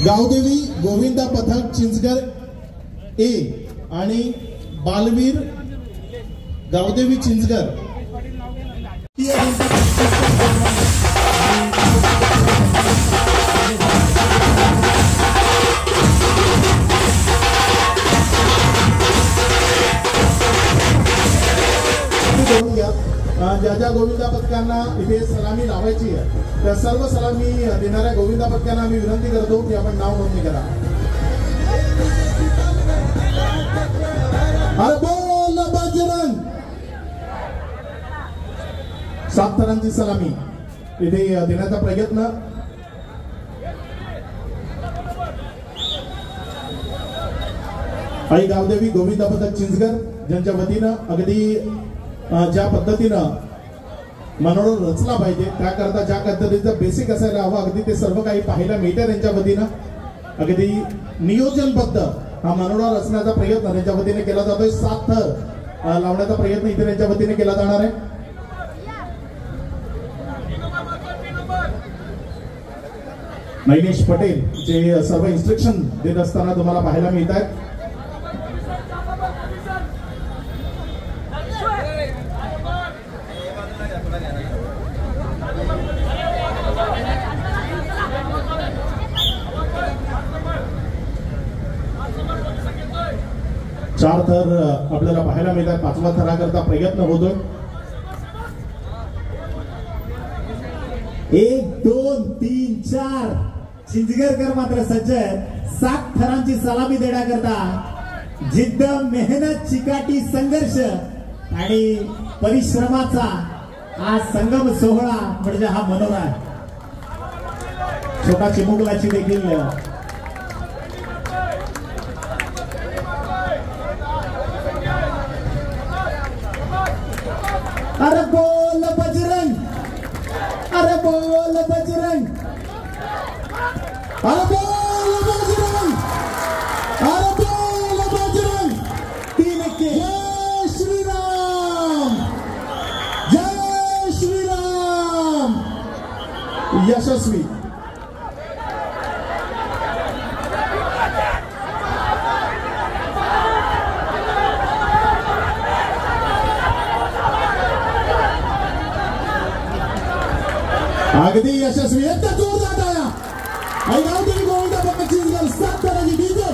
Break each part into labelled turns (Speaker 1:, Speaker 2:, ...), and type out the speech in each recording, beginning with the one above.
Speaker 1: गावदेवी गोविंदा पथक चिंचगर ए आणि बालवीर गावदेवी चिंचगर ज्या ज्या गोविंदा पथकांना इथे सलामी लावायची आहे त्या सर्व सलामी देणाऱ्या गोविंदा पथकांना आम्ही विनंती करतो की आपण नाव नोंदणी करा। अरे बोल बजरंग। 7 थरांची सलामी इथे देण्याचा प्रयत्न। आई गावदेवी गोविंदा पथक चिंचगर ज्यांच्या वतीनं अगदी ज्या पद्धतीनं मनोरंजन रचला पाहिजे त्याकरता ज्या पद्धतीचं बेसिक असायला हवं अगदी ते सर्व काही पाहायला मिळतं त्यांच्या वतीनं। अगदी नियोजनबद्ध हा मनोरंजन रचण्याचा प्रयत्न त्यांच्या वतीने केला जातोय। 7 थर लावण्याचा प्रयत्न इथे त्यांच्या वतीने केला जाणार आहे। नैनेश पटेल जे सर्व इन्स्ट्रक्शन देत असताना तुम्हाला पाहायला मिळत आहेत। चार थर आपल्याला पाहायला मिळतात। 5व्या थराकरता प्रयत्न होतोय।
Speaker 2: 1 2 3 4 चिंचगरकर मात्र सज्ज आहेत 7 थरांची सलामी देण्याकरता। जिद्द मेहनत चिकाटी संघर्ष आणि परिश्रमाचा हा संगम सोहळा म्हणजे हा मनोरा आहे। छोटा चिमुकलाची देखील अरे बोल बजरंग। अरे बोल बजरंग। अरे बोल बजरंग। अरे बोल बजरंग। 3 के जय श्री राम। जय श्री राम।
Speaker 1: यशस्वी अगदी यशस्वी एकदा जोरदार टाळ्या। आई गावदेवी गोविंदा पथक चिंचगर 7 थरांची डीजे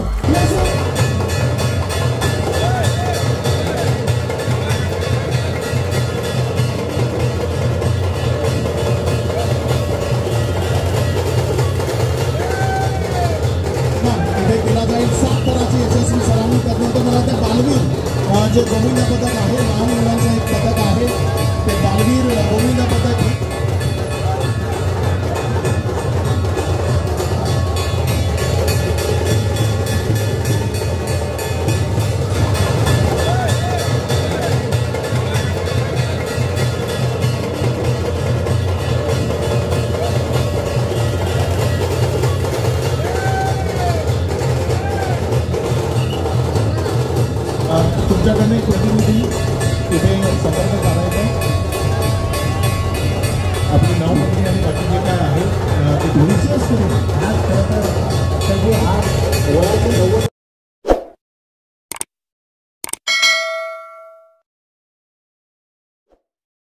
Speaker 1: इथे केला जाईल। 7 थराची यशस्वी सलामी करण्यात मला ते बालवीर जे गोविंदा पथक आहे लहान मुलांचं एक पथक आहे ते बालवीर गोविंदा पथक तुमच्याकडे प्रतिनिधी इथे संपर्क करायचा। आपली नाव नोंदणी आणि बाकी जे काय आहे ते थोडीशी असतो।